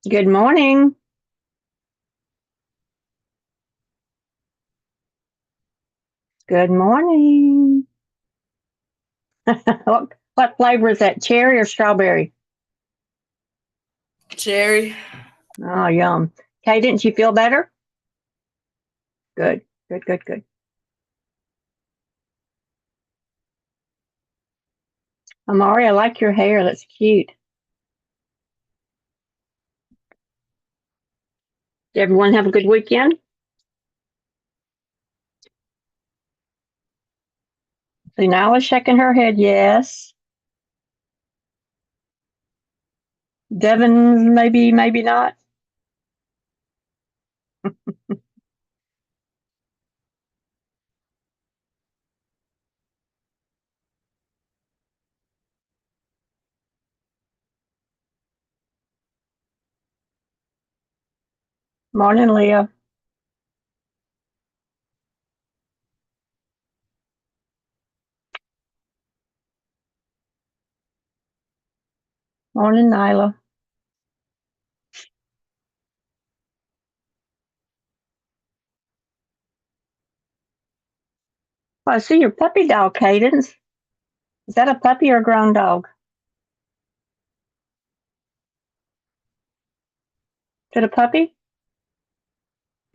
Good morning. Good morning. what flavor is that? Cherry or strawberry? Cherry. Oh, yum. Kay, didn't you feel better? Good. Good, good, good. Amari, I like your hair. That's cute. Did everyone have a good weekend? See, now is shaking her head. Yes. Devin, maybe, maybe not. Morning, Leah. Morning, Nyla. Oh, I see your puppy dog, Cadence. Is that a puppy or a grown dog? Is it a puppy?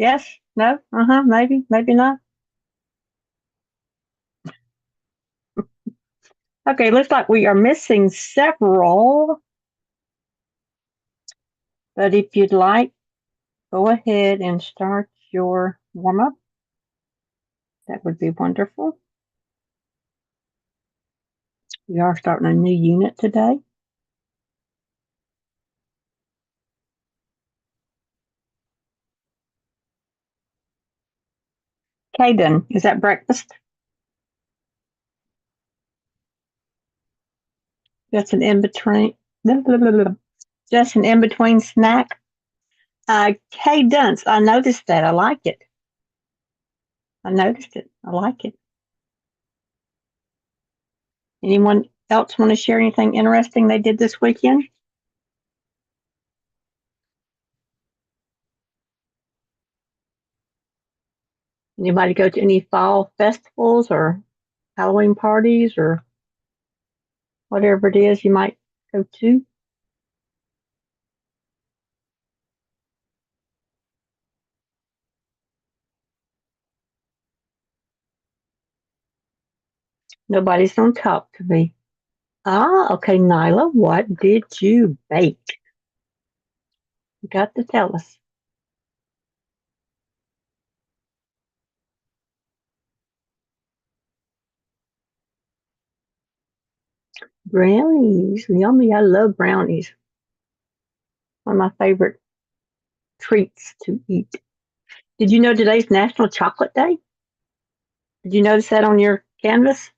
Yes? No? Uh-huh. Maybe, maybe not. Okay, looks like we are missing several. But if you'd like, go ahead and start your warm up. That would be wonderful. We are starting a new unit today. Caden, is that breakfast? Just an in between. Just an in between snack. Cadence, I noticed that. I like it. I noticed it. I like it. Anyone else want to share anything interesting they did this weekend? Anybody go to any fall festivals or Halloween parties or whatever it is you might go to? Nobody's gonna talk to me. Ah, okay, Nyla, what did you bake? You got to tell us. Brownies, yummy. I love brownies. One of my favorite treats to eat. Did you know today's National Chocolate Day? Did you notice that on your canvas?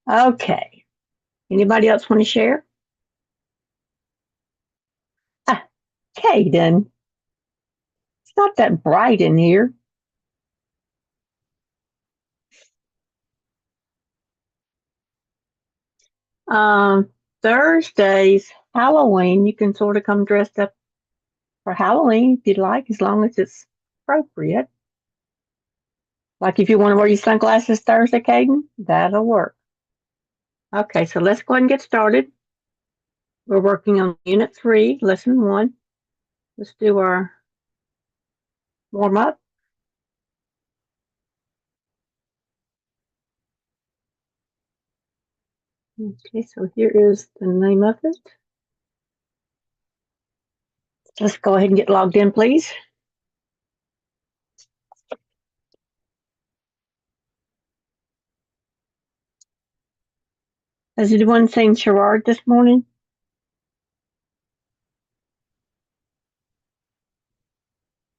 Okay. Anybody else want to share? Ah, Caden. It's not that bright in here. Thursday's Halloween. You can sort of come dressed up for Halloween if you'd like, as long as it's appropriate. Like if you want to wear your sunglasses Thursday, Caden, that'll work. Okay, so let's go ahead and get started. We're working on Unit 3, Lesson 1. Let's do our warm up. Okay, so here is the name of it. Let's go ahead and get logged in, please. Has anyone seen Sherrard this morning?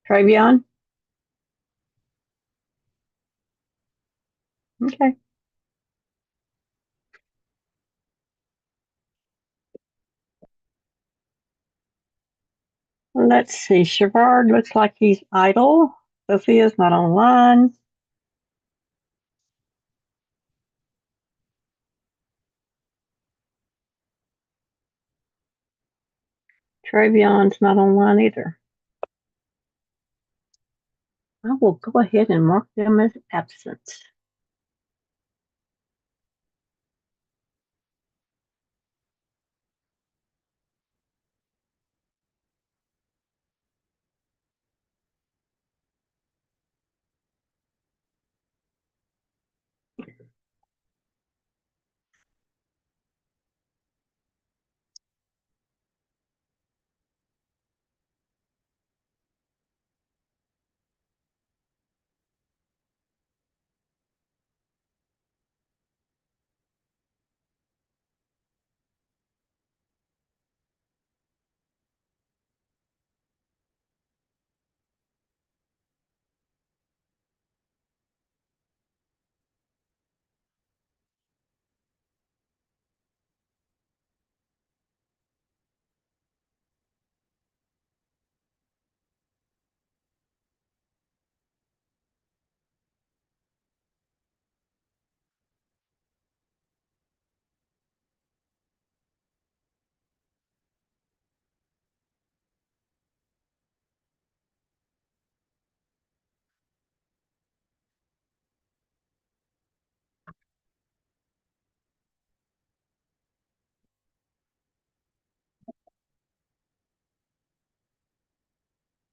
Travion? Okay. Well, let's see. Sherrard looks like he's idle. Sophia's not online. Travion's not online either. I will go ahead and mark them as absent.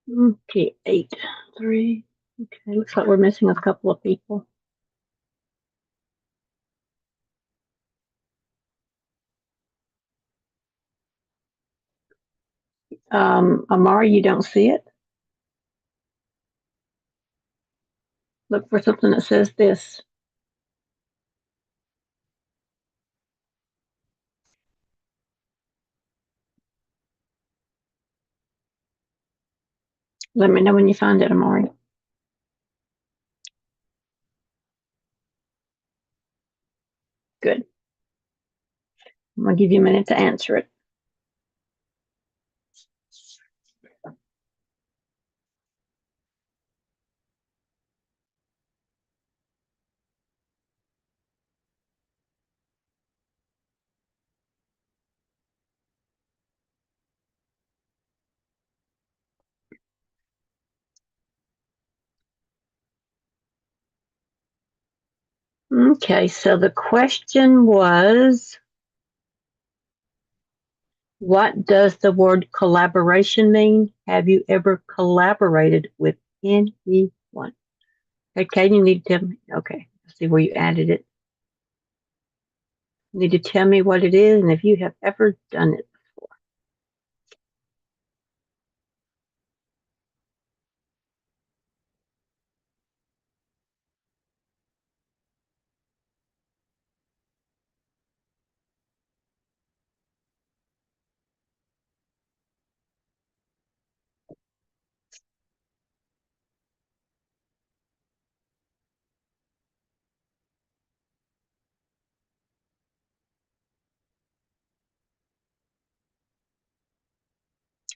Okay, 8, 3. Okay, looks like we're missing a couple of people. Amari, you don't see it? Look for something that says this. Let me know when you find it, Amari. Good. I'm going to give you a minute to answer it. Okay, so the question was, what does the word collaboration mean? Have you ever collaborated with anyone? Okay, you need to tell me. Okay, let's see where you added it. You need to tell me what it is and if you have ever done it.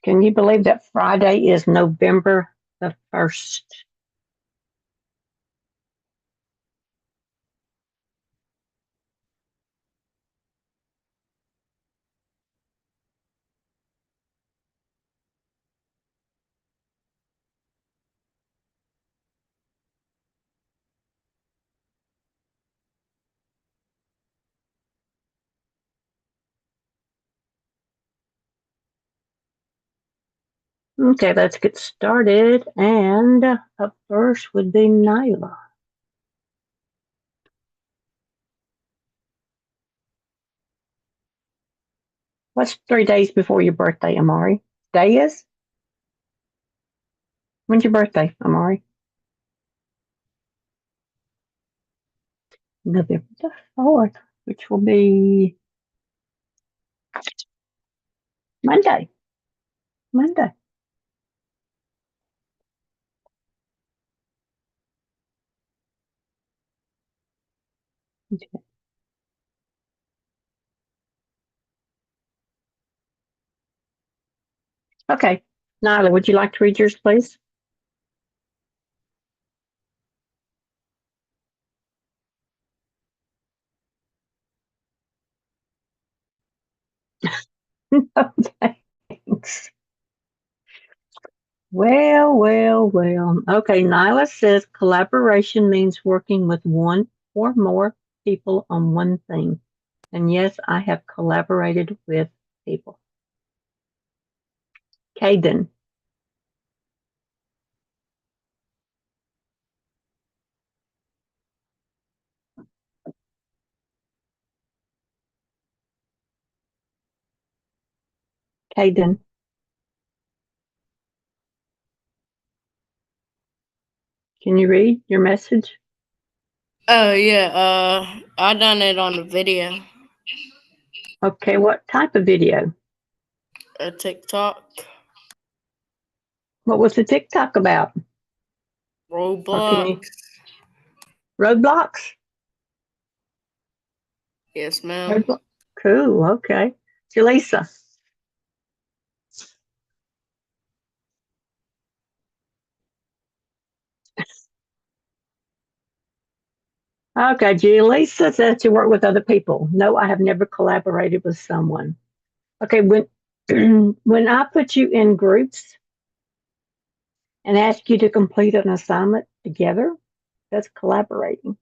Can you believe that Friday is November the 1st? Okay, let's get started. And up first would be Nyla. What's 3 days before your birthday, Amari? Day is? When's your birthday, Amari? November the 4th, which will be Monday. Monday. Okay. Nyla, would you like to read yours, please? Okay. Thanks. Well. Okay, Nyla says collaboration means working with one or more people on one thing. And yes, I have collaborated with people. Caden, Caden, can you read your message? Oh yeah, I done it on a video, Okay, what type of video? a TikTok, What was the TikTok about? Or can Roblox. you Roadblocks? Yes, ma'am. Roadblock. Cool, okay. Jaleesa. Okay, Jaleesa says to work with other people. No, I have never collaborated with someone. Okay, when when I put you in groups and ask you to complete an assignment together, that's collaborating.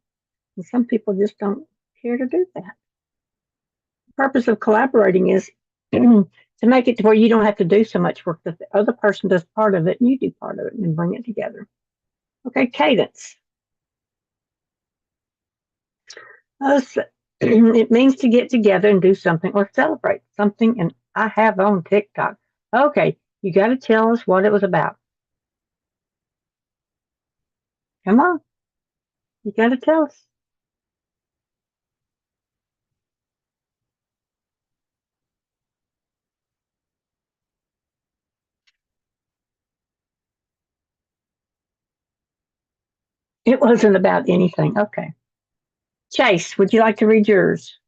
And some people just don't care to do that. The purpose of collaborating is to make it to where you don't have to do so much work, that the other person does part of it and you do part of it and bring it together. Okay, cadence. So, it means to get together and do something or celebrate something. And I have on TikTok. Okay, you got to tell us what it was about. Come on, you got to tell us. It wasn't about anything. Okay. Chase, would you like to read yours?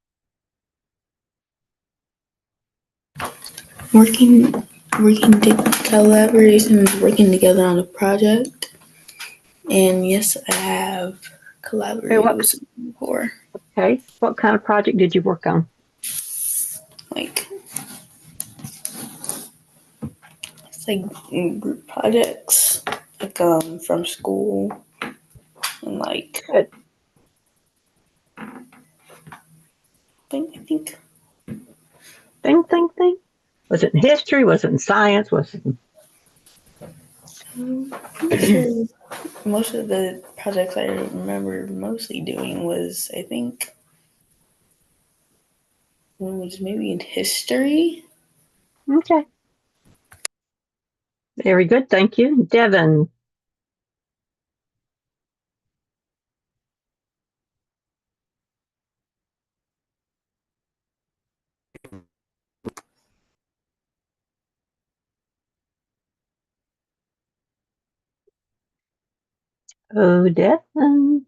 Working collaboration is working together on a project. And yes, I have Okay, collaborated with someone before. okay. What kind of project did you work on? Like it's like group projects, like from school, and like Good. I think Thing. Was it in history? Was it in science? Was it I'm pretty sure most of the projects I remember mostly doing was I think one was maybe in history. okay? Very good. Thank you. Devin. Oh, Devin.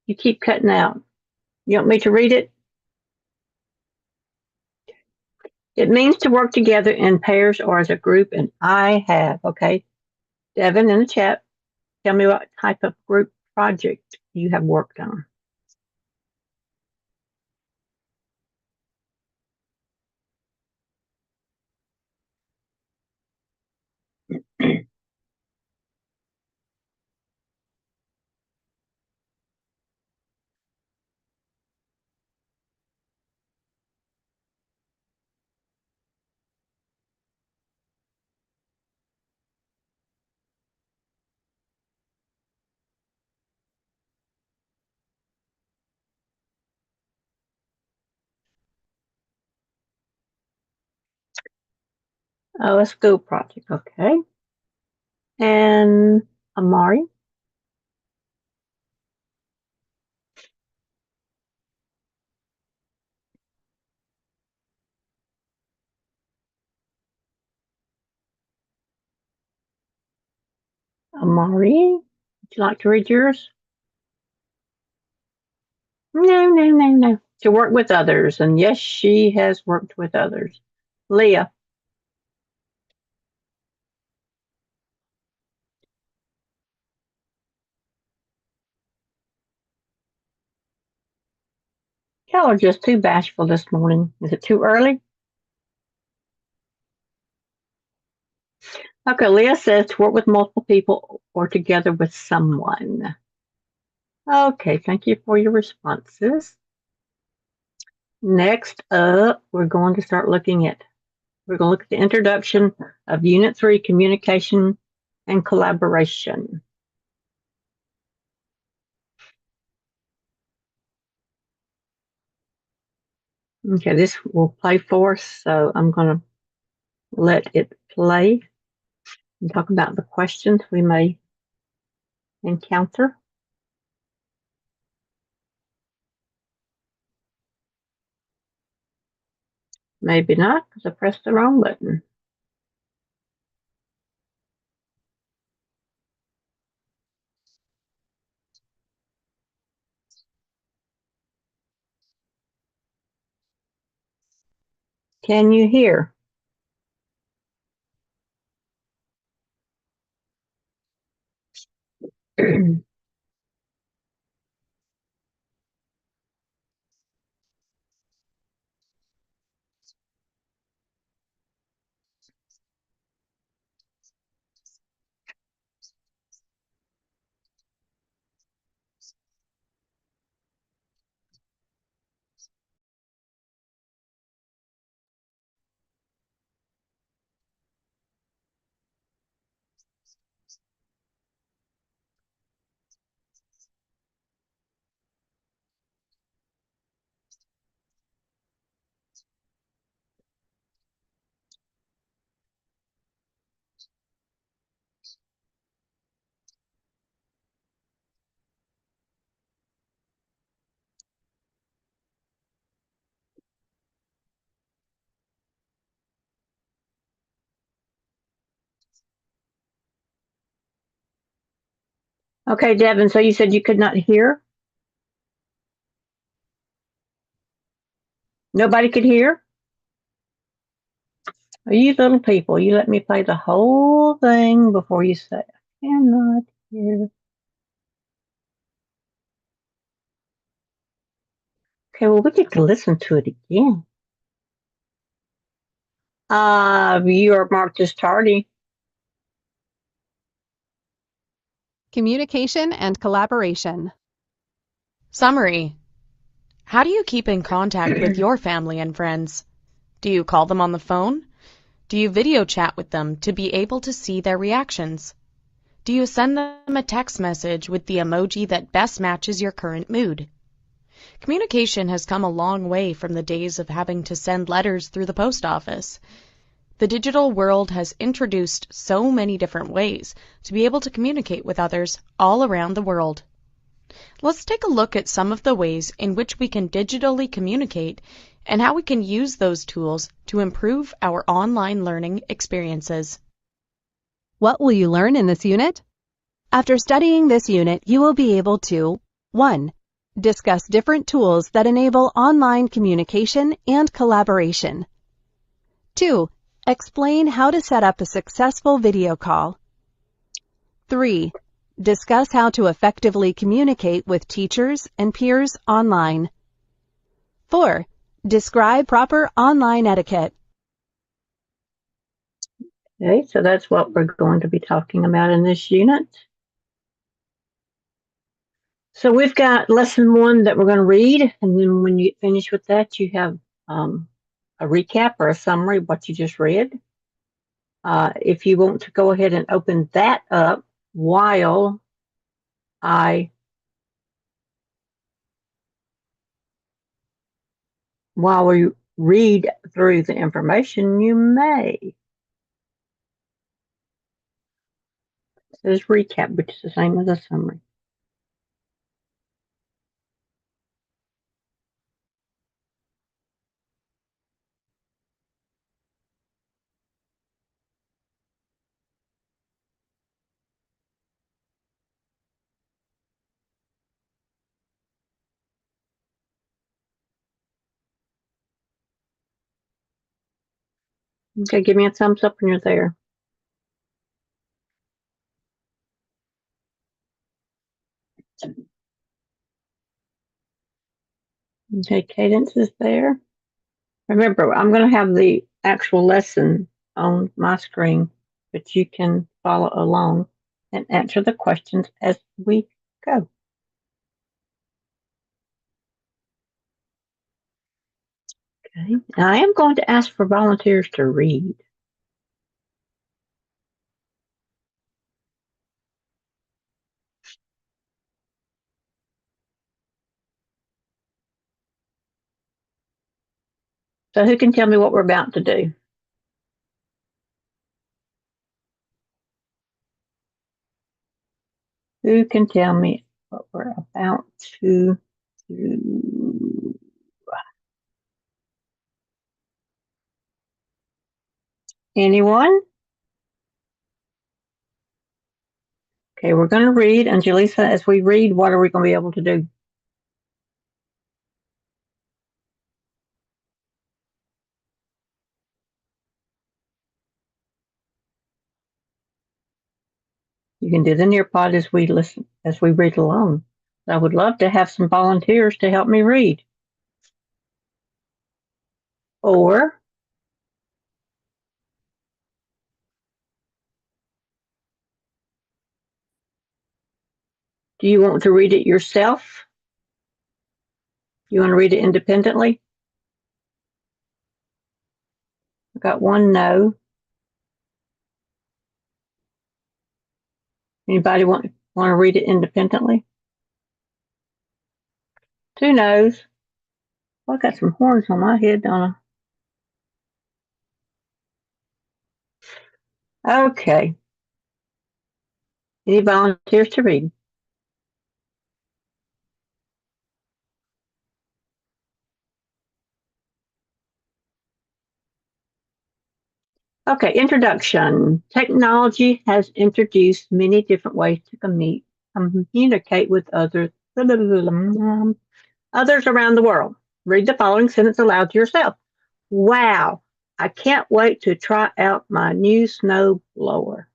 You keep cutting out. You want me to read it? It means to work together in pairs or as a group, and I have. Okay. Devin in the chat, tell me what type of group project you have worked on. Oh, a school project. Okay. And Amari. Amari, would you like to read yours? No. To work with others. And yes, she has worked with others. Leah. Y'all are just too bashful this morning. Is it too early? Okay, Leah says to work with multiple people or together with someone. Okay, thank you for your responses. Next up, we're going to look at the introduction of Unit 3, Communication and Collaboration. Okay, this will play for us, so I'm going to let it play and talk about the questions we may encounter. Maybe not, because I pressed the wrong button. Can you hear? Okay, Devin, so you said you could not hear? Nobody could hear? You little people, you let me play the whole thing before you say, I cannot hear. Okay, well, we get to listen to it again. You are marked as tardy. Communication and collaboration. Summary. How do you keep in contact with your family and friends? Do you call them on the phone? Do you video chat with them to be able to see their reactions? Do you send them a text message with the emoji that best matches your current mood? Communication has come a long way from the days of having to send letters through the post office. The digital world has introduced so many different ways to be able to communicate with others all around the world. Let's take a look at some of the ways in which we can digitally communicate and how we can use those tools to improve our online learning experiences. What will you learn in this unit? After studying this unit, you will be able to 1. Discuss different tools that enable online communication and collaboration. 2. Explain how to set up a successful video call. 3. Discuss how to effectively communicate with teachers and peers online. 4. Describe proper online etiquette. Okay, so that's what we're going to be talking about in this unit. So we've got lesson 1 that we're going to read, and then when you finish with that, you have a recap or a summary of what you just read. If you want to go ahead and open that up while we read through the information, you may. It says recap, which is the same as a summary. Okay, give me a thumbs up when you're there. Okay, Cadence is there. Remember, I'm going to have the actual lesson on my screen, but you can follow along and answer the questions as we go. Okay, and I am going to ask for volunteers to read. So who can tell me what we're about to do? Who can tell me what we're about to do? Anyone? Okay, we're going to read. And Jaleesa, as we read, what are we going to be able to do? You can do the Nearpod as we listen, as we read along. I would love to have some volunteers to help me read. Or do you want to read it yourself? You want to read it independently? I got one no. Anybody want to read it independently? Two no's. Well, I got some horns on my head, don't I? Okay. Any volunteers to read? Okay, introduction. Technology has introduced many different ways to communicate with others around the world. Read the following sentence aloud to yourself. Wow, I can't wait to try out my new snow blower.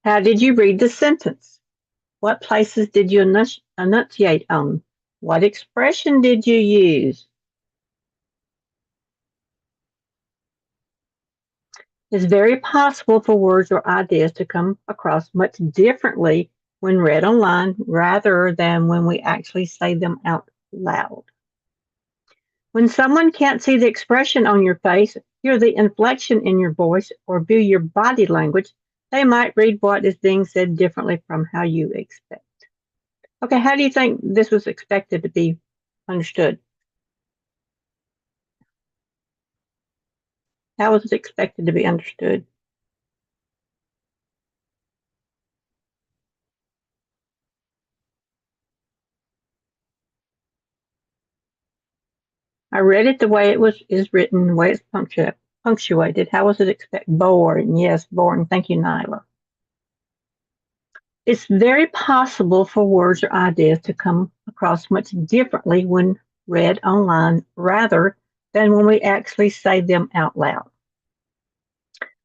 How did you read the sentence? What places did you enunciate on? What expression did you use? It's very possible for words or ideas to come across much differently when read online rather than when we actually say them out loud. When someone can't see the expression on your face, hear the inflection in your voice, or view your body language, they might read what is being said differently from how you expect. Okay, how do you think this was expected to be understood? How was it expected to be understood? I read it the way is written, the way it's punctuated. How was it expected? Boring. Yes, boring. Thank you, Nyla. It's very possible for words or ideas to come across much differently when read online rather than when we actually say them out loud.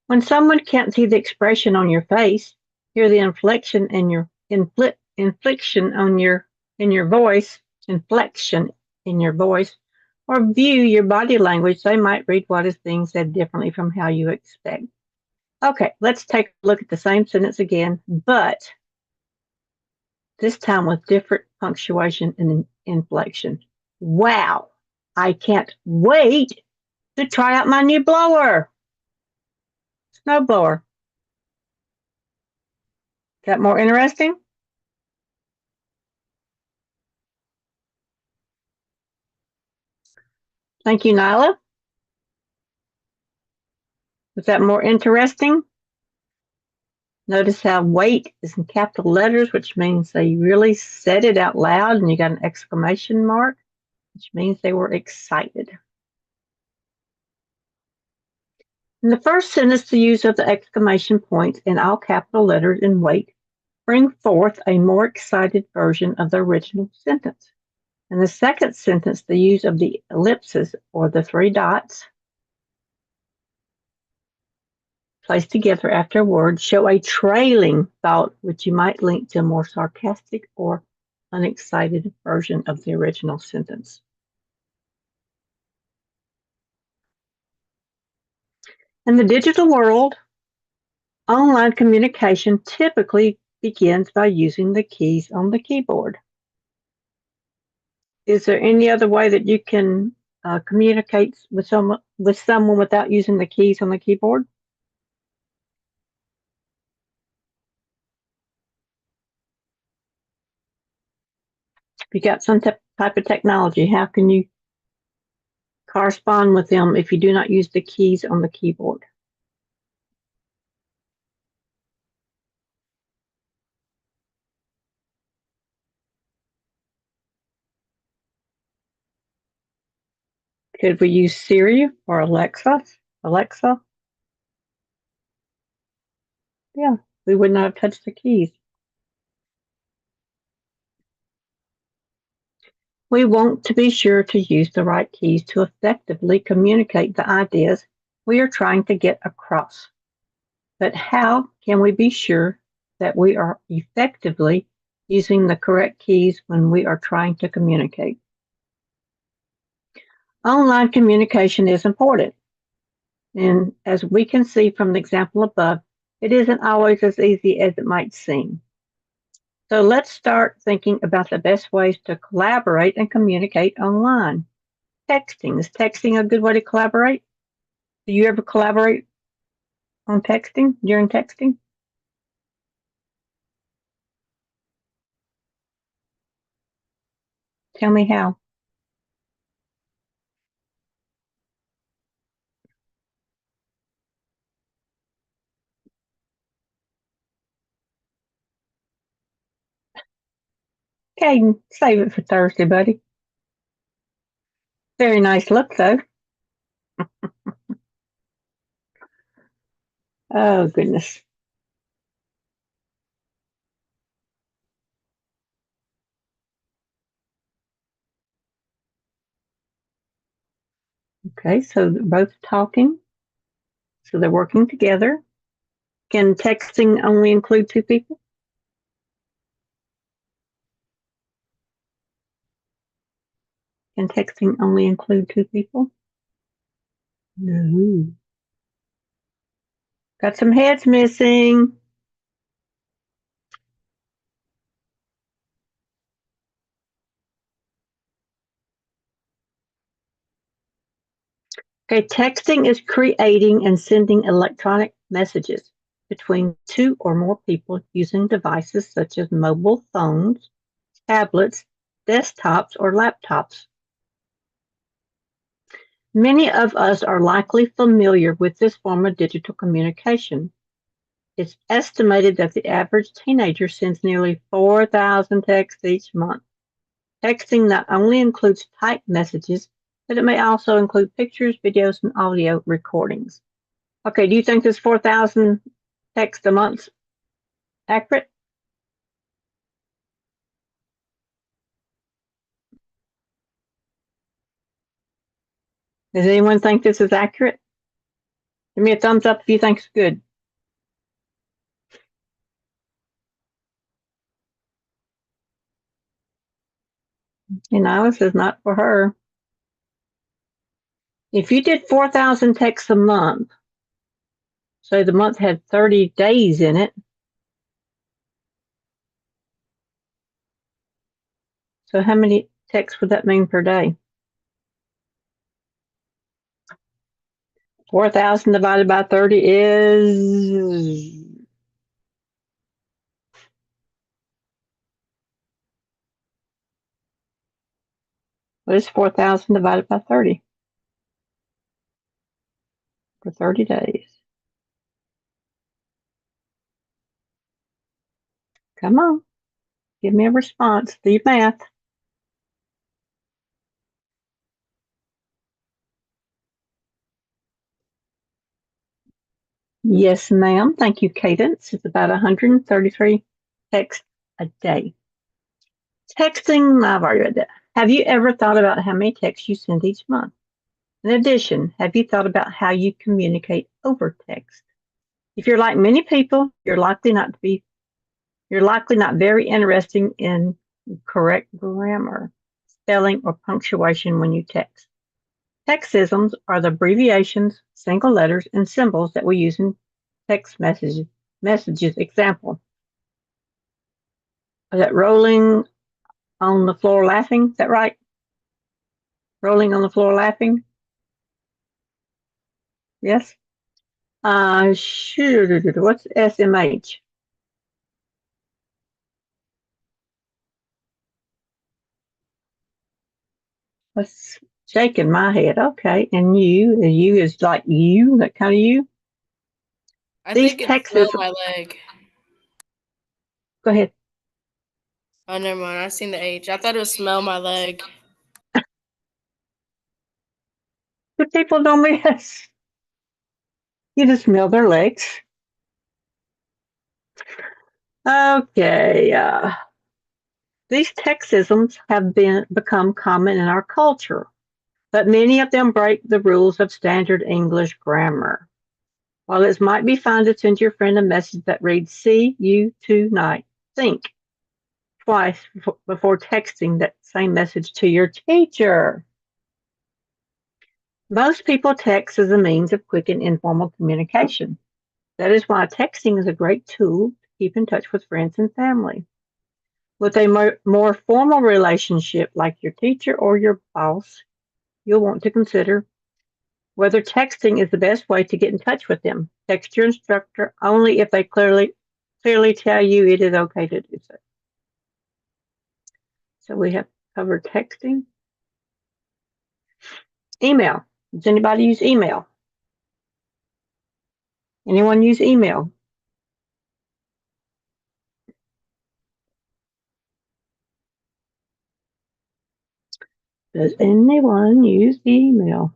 When someone can't see the expression on your face, hear the inflection in your inflection on your in your voice, inflection in your voice, or view your body language, they might read what is being said differently from how you expect. Okay, let's take a look at the same sentence again, but this time with different punctuation and inflection. Wow, I can't wait to try out my new blower. Snow blower. Got more interesting? Thank you, Nyla. Was that more interesting? Notice how wait is in capital letters, which means they really said it out loud, and you got an exclamation mark, which means they were excited. In the first sentence, the use of the exclamation points in all capital letters and wait bring forth a more excited version of the original sentence. In the second sentence, the use of the ellipses or the three dots placed together after words show a trailing thought which you might link to a more sarcastic or unexcited version of the original sentence. In the digital world, online communication typically begins by using the keys on the keyboard. Is there any other way that you can communicate with someone without using the keys on the keyboard? If you got some type of technology, how can you correspond with them if you do not use the keys on the keyboard? Could we use Siri or Alexa? Alexa? Yeah, we would not have touched the keys. We want to be sure to use the right keys to effectively communicate the ideas we are trying to get across. But how can we be sure that we are effectively using the correct keys when we are trying to communicate? Online communication is important. And as we can see from the example above, it isn't always as easy as it might seem. So let's start thinking about the best ways to collaborate and communicate online. Texting. Is texting a good way to collaborate? Do you ever collaborate on texting, during texting? Tell me how. Caden, save it for Thursday, buddy. Very nice look, though. Oh, goodness. Okay, so they're both talking. So they're working together. Can texting only include two people? Can texting only include two people? No. Got some heads missing. Okay, texting is creating and sending electronic messages between two or more people using devices such as mobile phones, tablets, desktops, or laptops. Many of us are likely familiar with this form of digital communication. It's estimated that the average teenager sends nearly 4,000 texts each month. Texting not only includes typed messages, but it may also include pictures, videos, and audio recordings. Okay, do you think this 4,000 texts a month accurate? Does anyone think this is accurate? Give me a thumbs up if you think it's good. You know, this is not for her. If you did 4,000 texts a month, so the month had 30 days in it, so how many texts would that mean per day? 4,000 divided by 30 is... What is 4,000 divided by 30? For 30 days. Come on. Give me a response. Do math. Yes, ma'am. Thank you, Cadence. It's about 133 texts a day. Texting, I've already read that. Have you ever thought about how many texts you send each month? In addition, have you thought about how you communicate over text? If you're like many people, you're likely not very interested in correct grammar, spelling, or punctuation when you text. Textisms are the abbreviations, single letters, and symbols that we use in text messages. Example, is that rolling on the floor laughing? Is that right? Rolling on the floor laughing? Yes? What's SMH? What's shaking my head? Okay. And you is like you, that kind of you? I These think it's texts, smell my leg. go ahead. Oh, never mind. I seen the H. I thought it was smell my leg. The people don't miss. You just smell their legs. Okay. These textisms have become common in our culture, but many of them break the rules of standard English grammar. While it might be fine to send your friend a message that reads, "See you tonight," think twice before texting that same message to your teacher. Most people text as a means of quick and informal communication. That is why texting is a great tool to keep in touch with friends and family. With a more formal relationship like your teacher or your boss, you'll want to consider whether texting is the best way to get in touch with them. Text your instructor only if they clearly tell you it is okay to do so. So we have covered texting. Email. Does anybody use email? Anyone use email? Does anyone use email?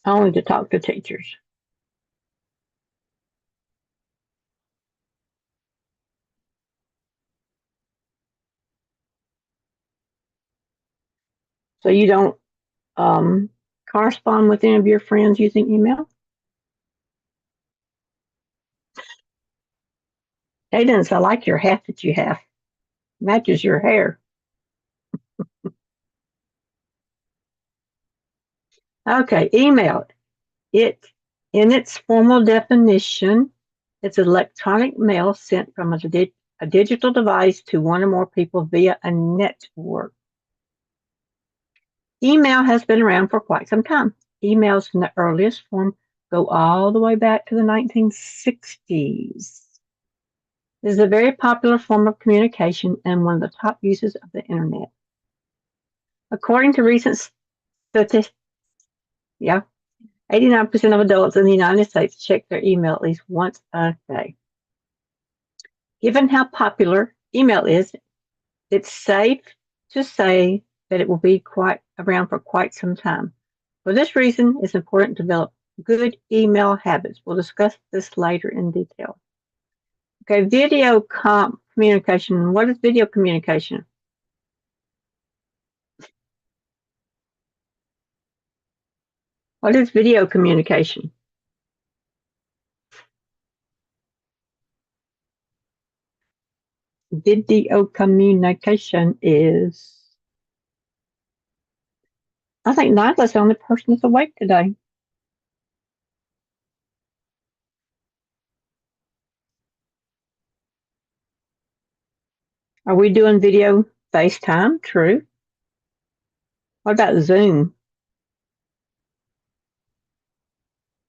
Only to talk to teachers. So you don't correspond with any of your friends using email? Cadence, I like your hat that you have. Matches your hair. Okay, email. It, in its formal definition, it's electronic mail sent from a digital device to one or more people via a network. Email has been around for quite some time. Emails in the earliest form go all the way back to the 1960s. It is a very popular form of communication and one of the top uses of the internet. According to recent statistics, 89% of adults in the United States check their email at least once a day. Given how popular email is, it's safe to say that it will be around for quite some time. For this reason, it's important to develop good email habits. We'll discuss this later in detail. Okay, video communication. What is video communication? What is video communication? Video communication is, I think Nyla's the only person that's awake today. Are we doing video FaceTime? True. What about Zoom?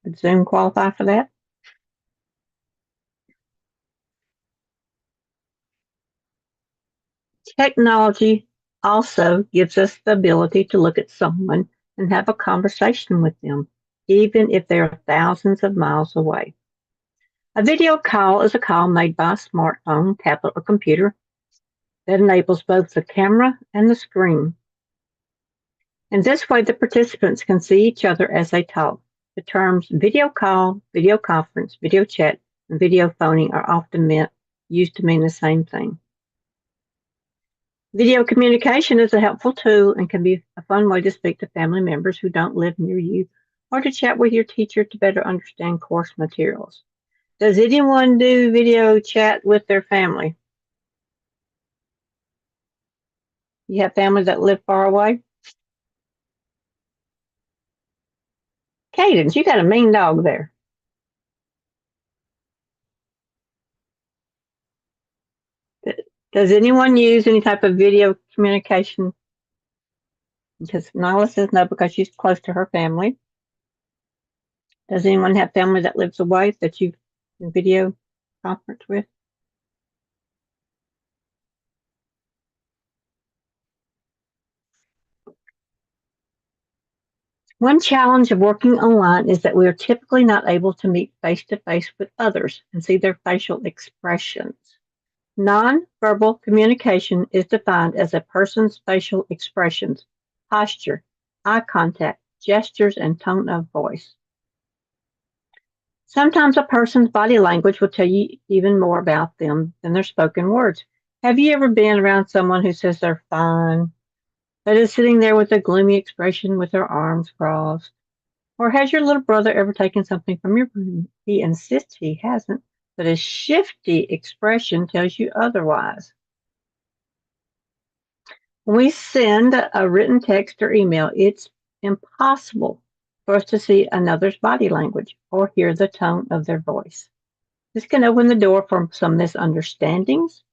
Would Zoom qualify for that? Technology also gives us the ability to look at someone and have a conversation with them, even if they are thousands of miles away. A video call is a call made by a smartphone, tablet, or computer that enables both the camera and the screen. In this way, the participants can see each other as they talk. The terms video call, video conference, video chat, and video phoning are often used to mean the same thing. Video communication is a helpful tool and can be a fun way to speak to family members who don't live near you or to chat with your teacher to better understand course materials. Does anyone do video chat with their family? You have families that live far away? Cadence, you got a mean dog there. Does anyone use any type of video communication? Because Nyla says no because she's close to her family. Does anyone have family that lives away that you can video conference with? One challenge of working online is that we are typically not able to meet face-to-face with others and see their facial expressions. Nonverbal communication is defined as a person's facial expressions, posture, eye contact, gestures, and tone of voice. Sometimes a person's body language will tell you even more about them than their spoken words. Have you ever been around someone who says they're fine, but is sitting there with a gloomy expression with their arms crossed? Or has your little brother ever taken something from your room? He insists he hasn't, but his shifty expression tells you otherwise. When we send a written text or email, it's impossible for us to see another's body language or hear the tone of their voice. This can open the door for some misunderstandings.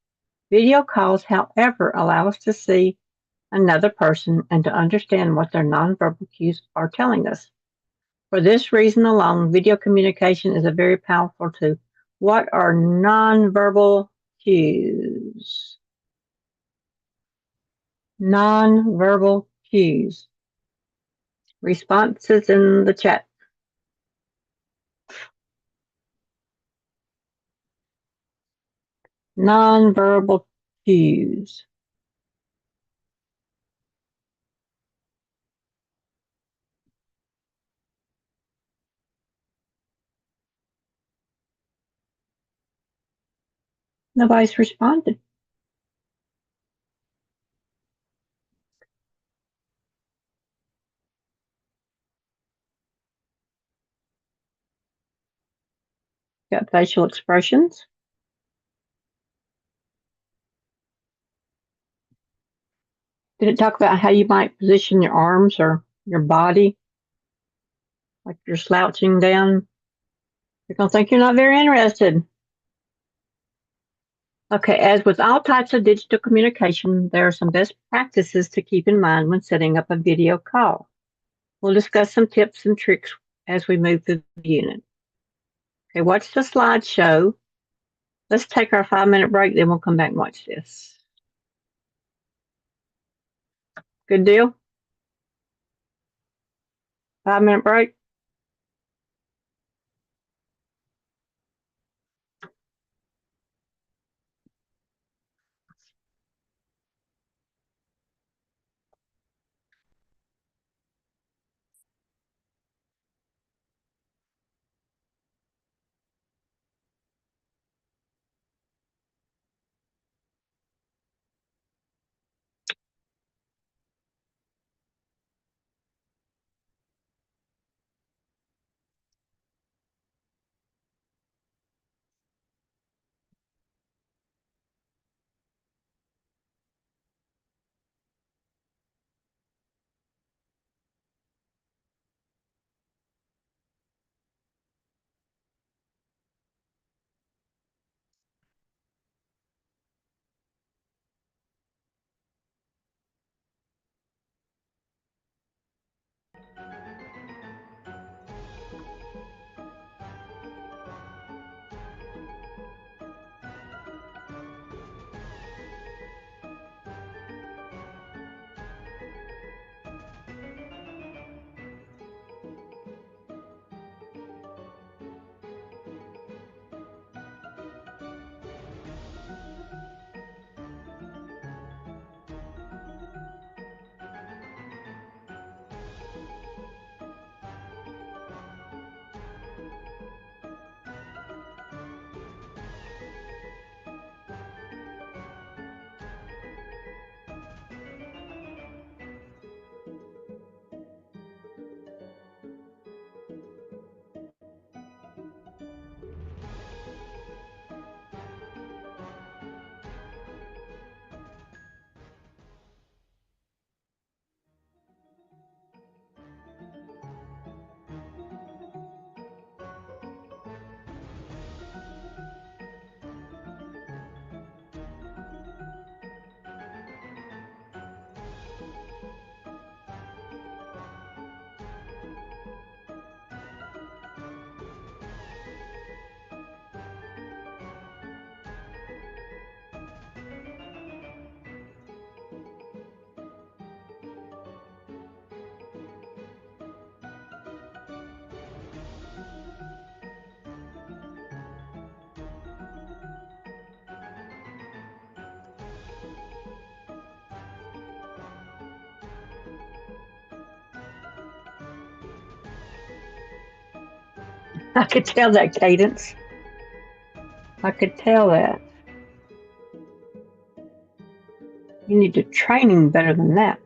Video calls, however, allow us to see another person and to understand what their nonverbal cues are telling us. For this reason alone, video communication is a very powerful tool. What are nonverbal cues? Nonverbal cues. Responses in the chat. Nonverbal cues. Nobody's responded. Got facial expressions. Did it talk about how you might position your arms or your body? Like you're slouching down. You're going to think you're not very interested. Okay, as with all types of digital communication, there are some best practices to keep in mind when setting up a video call. We'll discuss some tips and tricks as we move through the unit. Okay, watch the slideshow. Let's take our 5-minute break, then we'll come back and watch this. Good deal? 5-minute break? I could tell that cadence. I could tell that. You need to training better than that.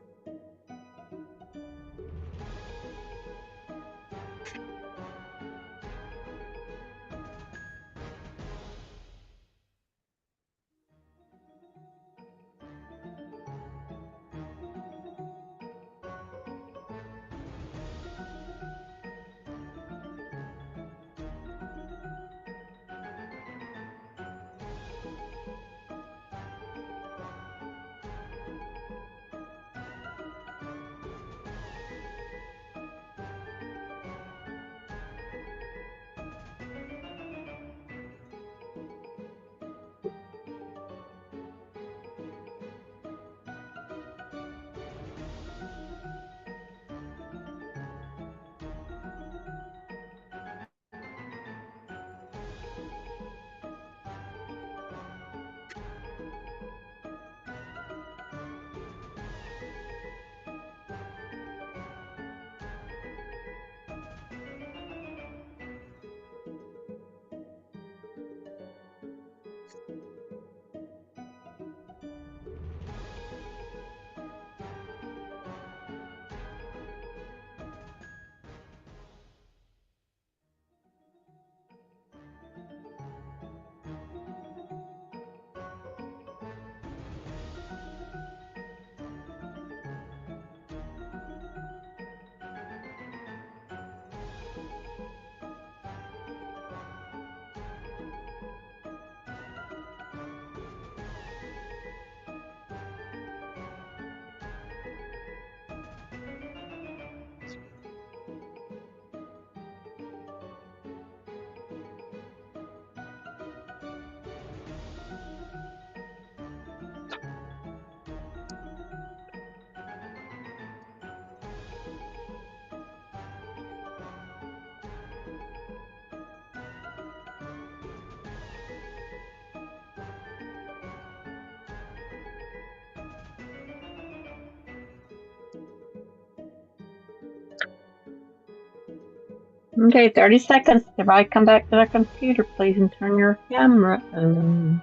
Okay, 30 seconds. Everybody come back to their computer, please, and turn your camera on.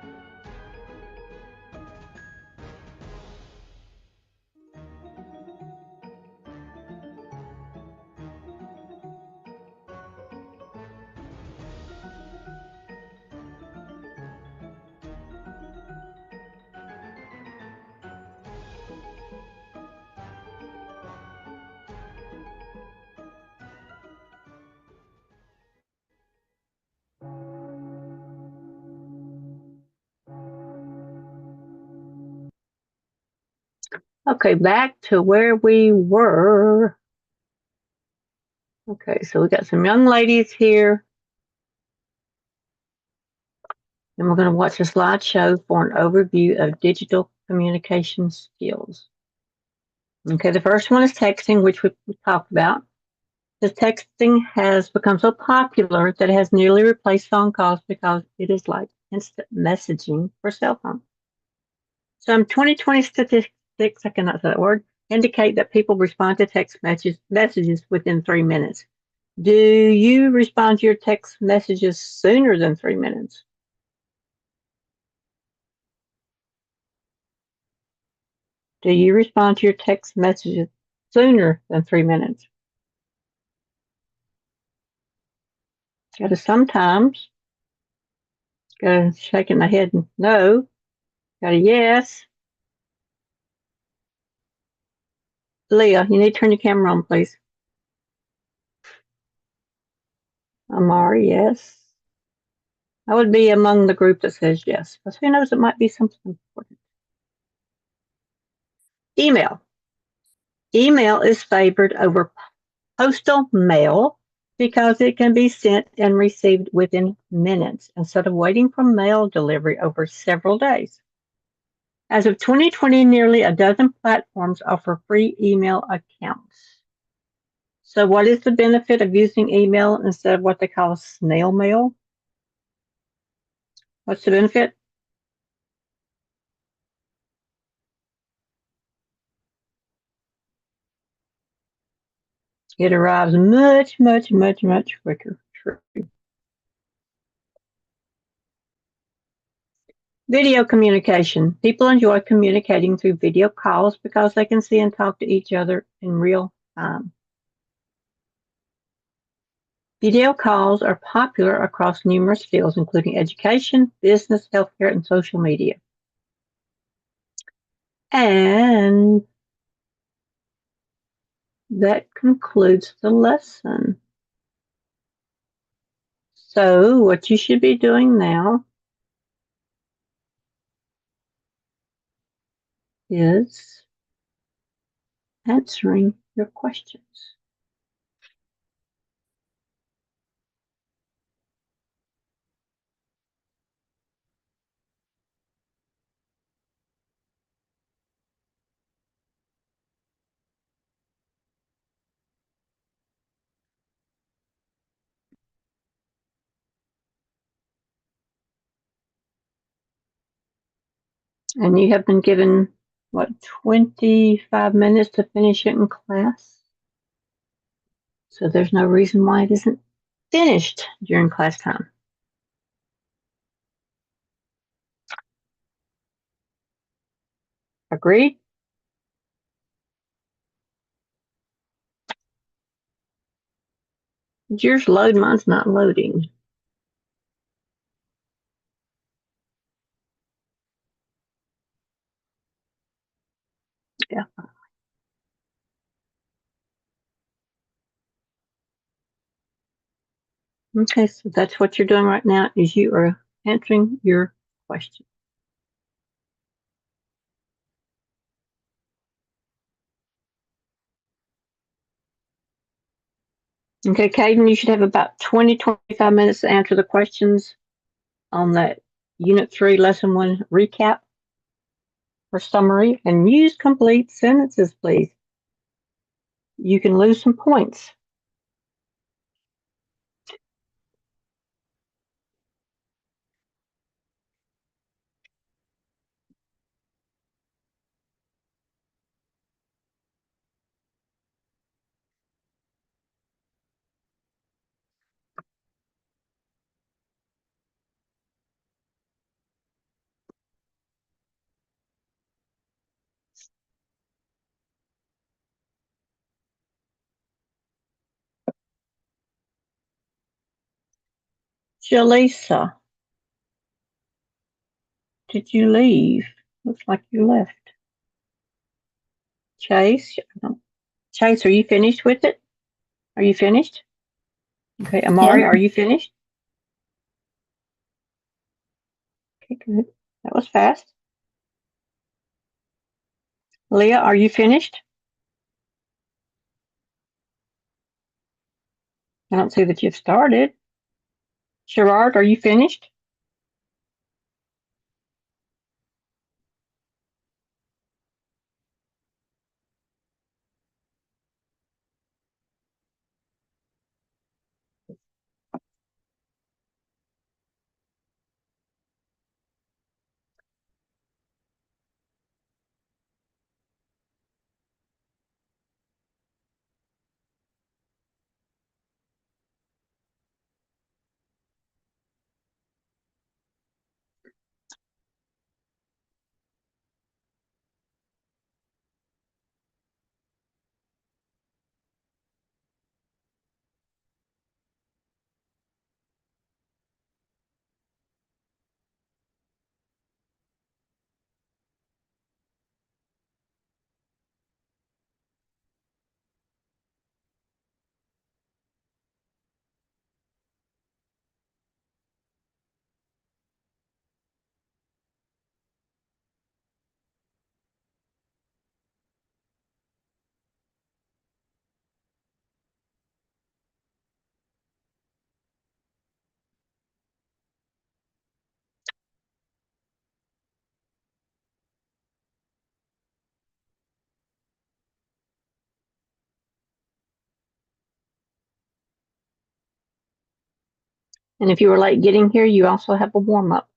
Okay, back to where we were. Okay, so we got some young ladies here, and we're going to watch a slideshow for an overview of digital communication skills. Okay, the first one is texting, which we talked about. The texting has become so popular that it has nearly replaced phone calls because it is like instant messaging for cell phones. Some 2020 statistics, I cannot say that word, indicate that people respond to text messages within 3 minutes. Do you respond to your text messages sooner than 3 minutes? Do you respond to your text messages sooner than 3 minutes? Got to sometimes. Got to shaking my head no. Got a yes. Leah, you need to turn your camera on, please. Amari, yes. I would be among the group that says yes, because who knows, it might be something important. Email. Email is favored over postal mail because it can be sent and received within minutes instead of waiting for mail delivery over several days. As of 2020, nearly a dozen platforms offer free email accounts. So what is the benefit of using email instead of what they call snail mail? What's the benefit? It arrives much, much, much, much quicker. True. Video communication. People enjoy communicating through video calls because they can see and talk to each other in real time. Video calls are popular across numerous fields, including education, business, healthcare, and social media. And that concludes the lesson. So what you should be doing now is answering your questions. And you have been given, 25 minutes to finish it in class? So there's no reason why it isn't finished during class time. Agreed? Is yours load? Mine's not loading. Yeah. Okay, so that's what you're doing right now, is you are answering your question. Okay, Caden, you should have about 25 minutes to answer the questions on that Unit 3, Lesson 1 recap or summary, and use complete sentences, please. You can lose some points. Jaleesa, did you leave? Looks like you left. Chase, Chase, are you finished with it? Are you finished? Okay, Amari, Yeah. are you finished? Okay, good. That was fast. Leah, are you finished? I don't see that you've started. Sherrod, are you finished? And if you were late getting here, you also have a warm-up.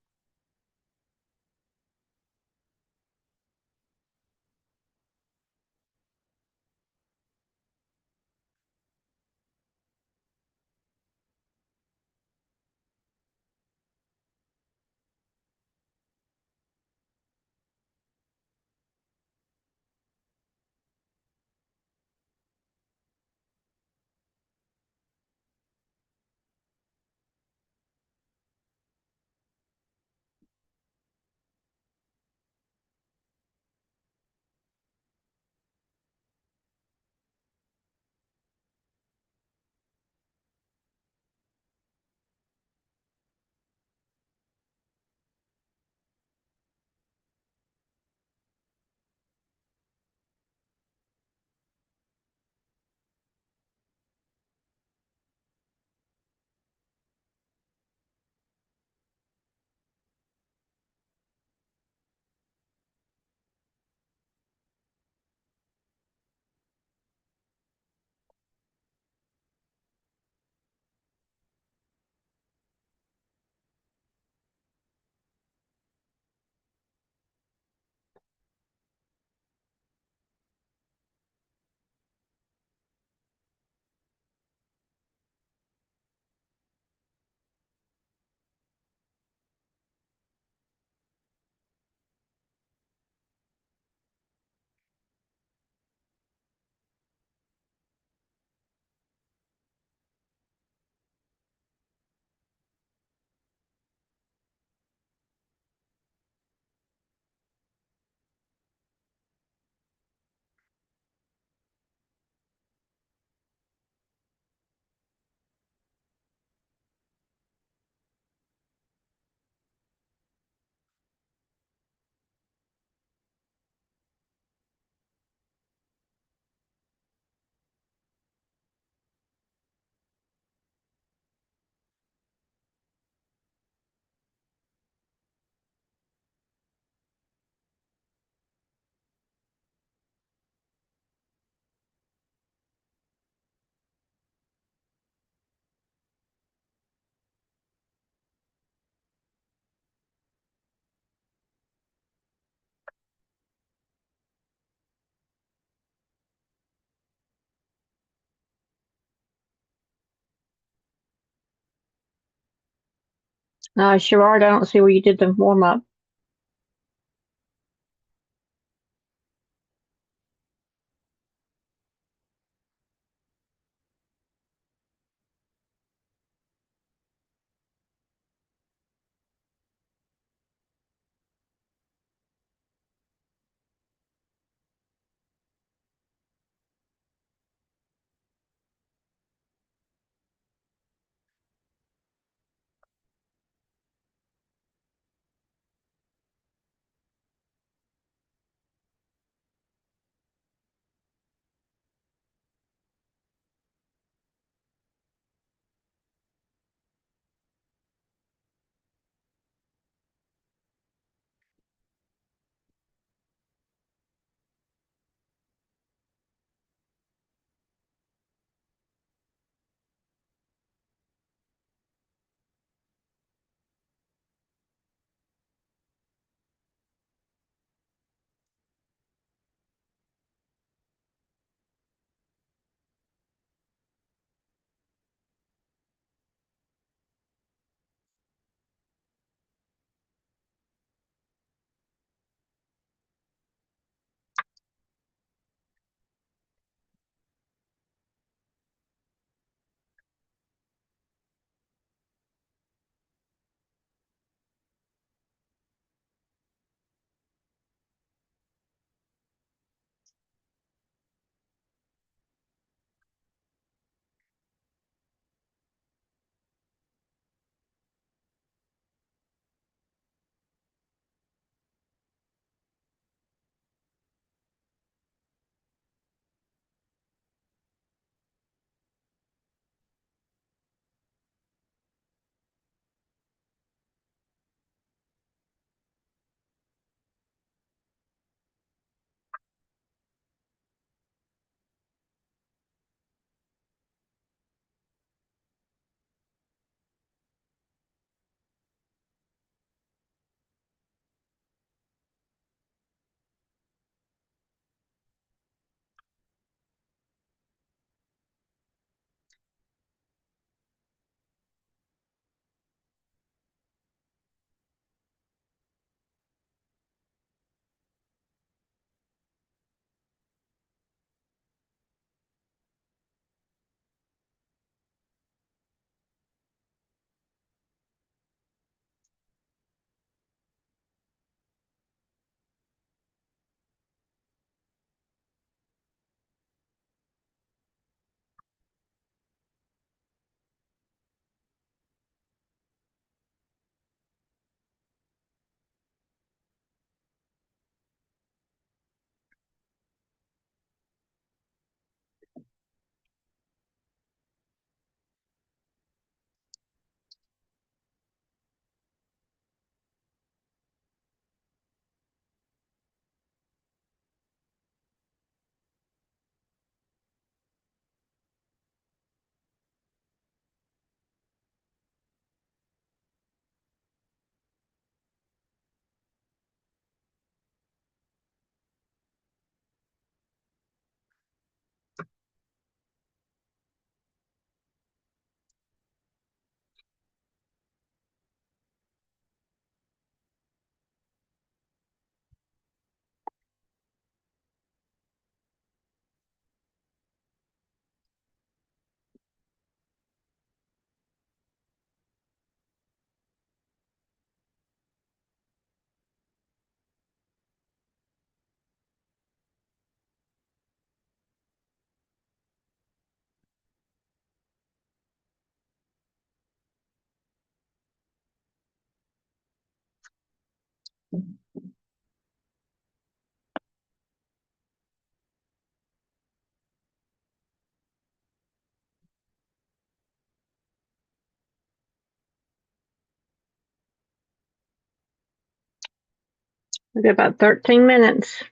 Sherrod, I don't see where you did the warm up. We got about 13 minutes.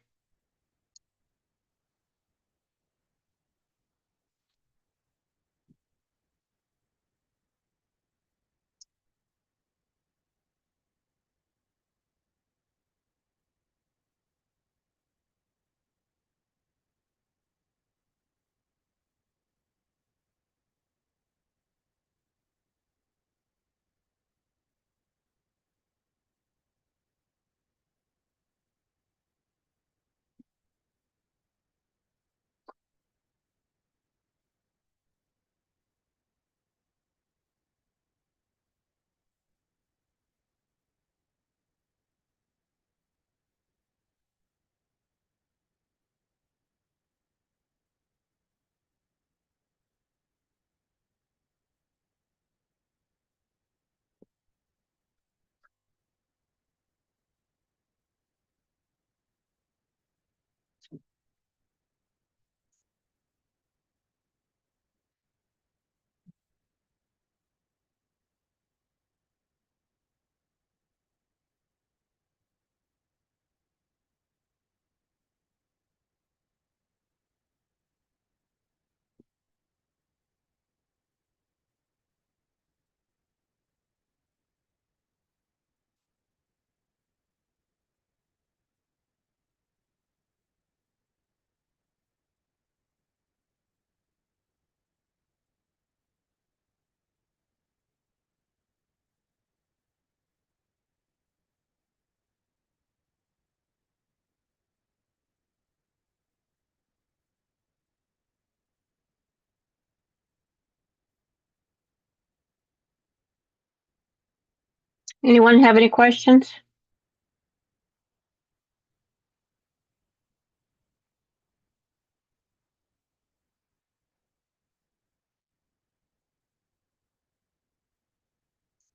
Anyone have any questions?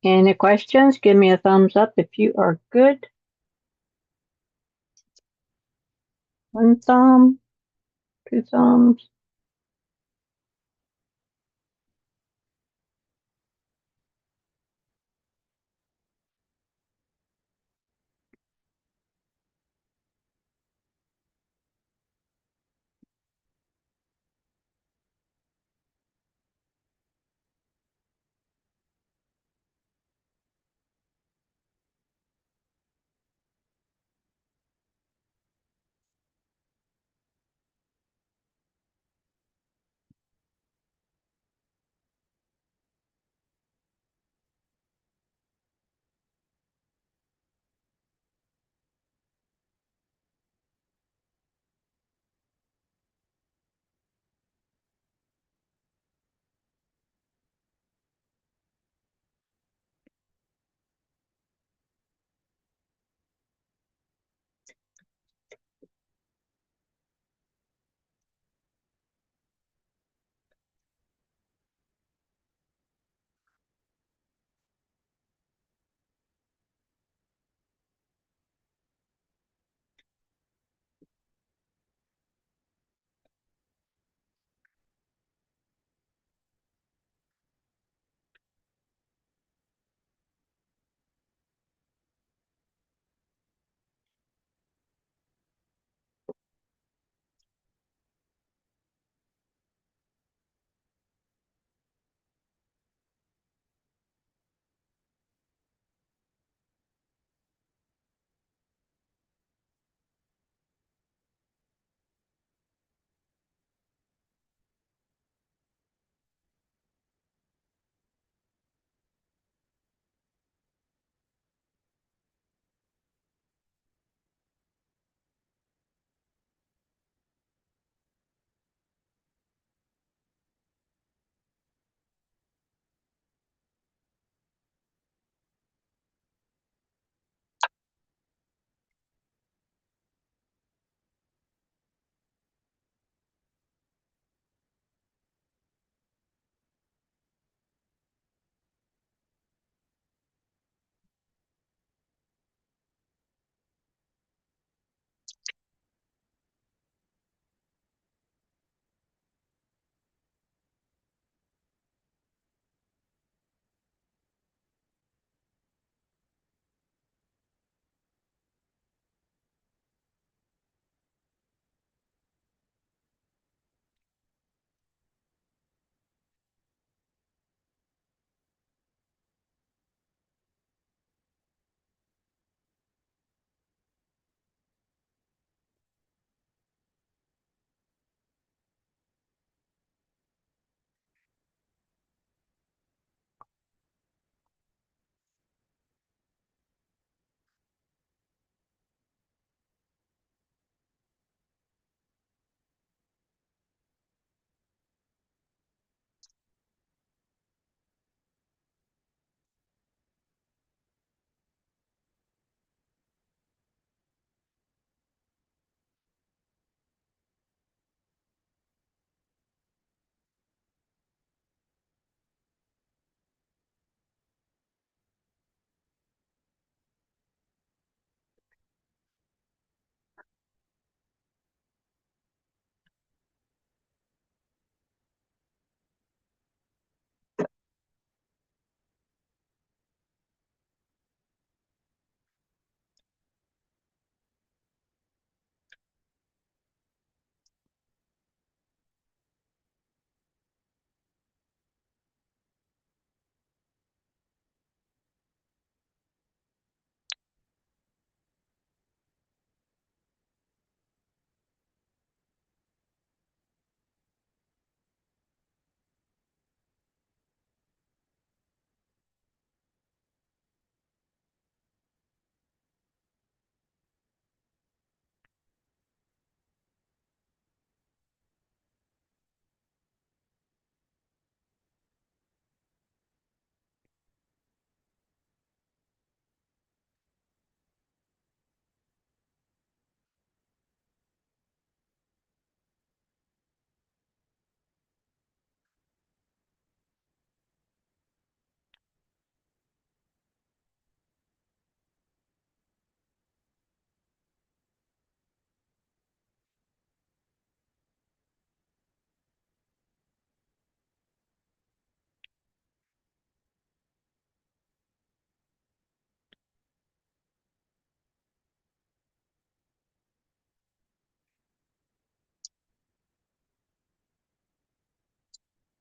Any questions? Give me a thumbs up if you are good. One thumb, two thumbs.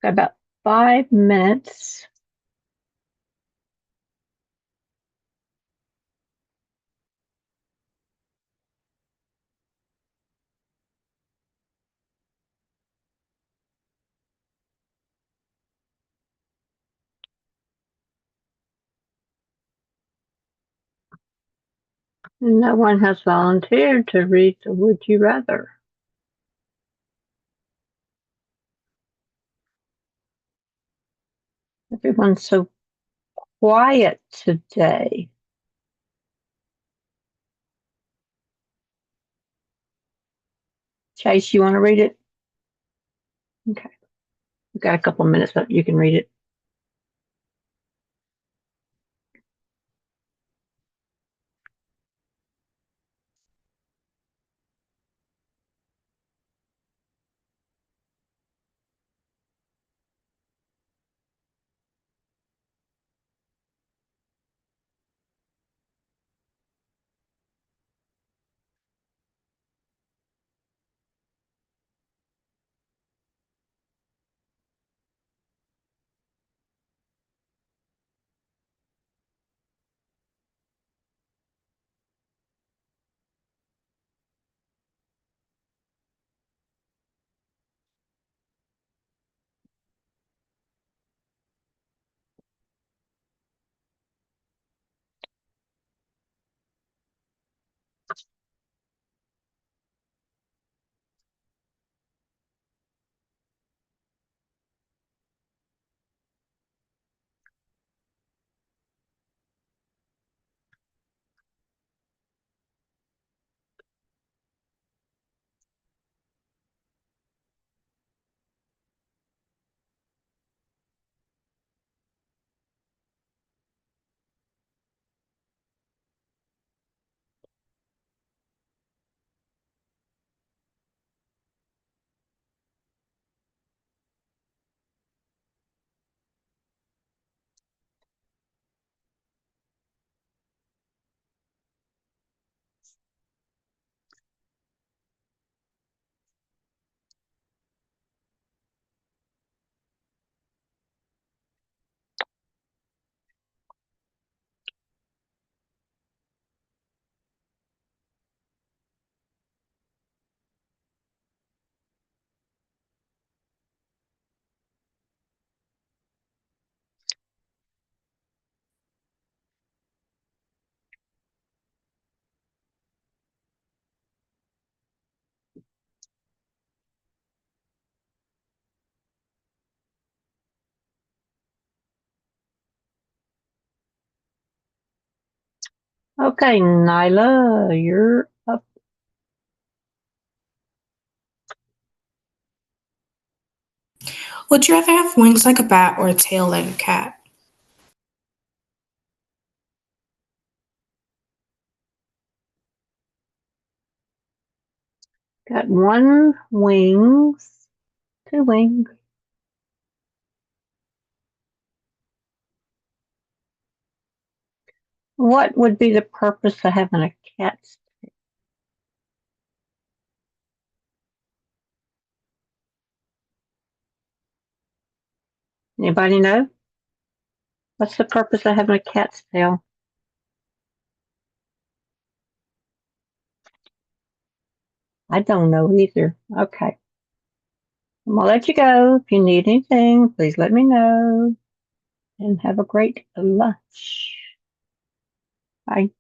Got about 5 minutes. No one has volunteered to read the Would You Rather. Everyone's so quiet today. Chase, you want to read it? Okay. We've got a couple of minutes, but you can read it. Okay, Nyla, you're up. Would you rather have wings like a bat or a tail like a cat? Got 1 wings, 2 wings. What would be the purpose of having a cat's tail? Anybody know? What's the purpose of having a cat's tail? I don't know either. Okay. I'm gonna let you go. If you need anything, please let me know. And have a great lunch. Bye.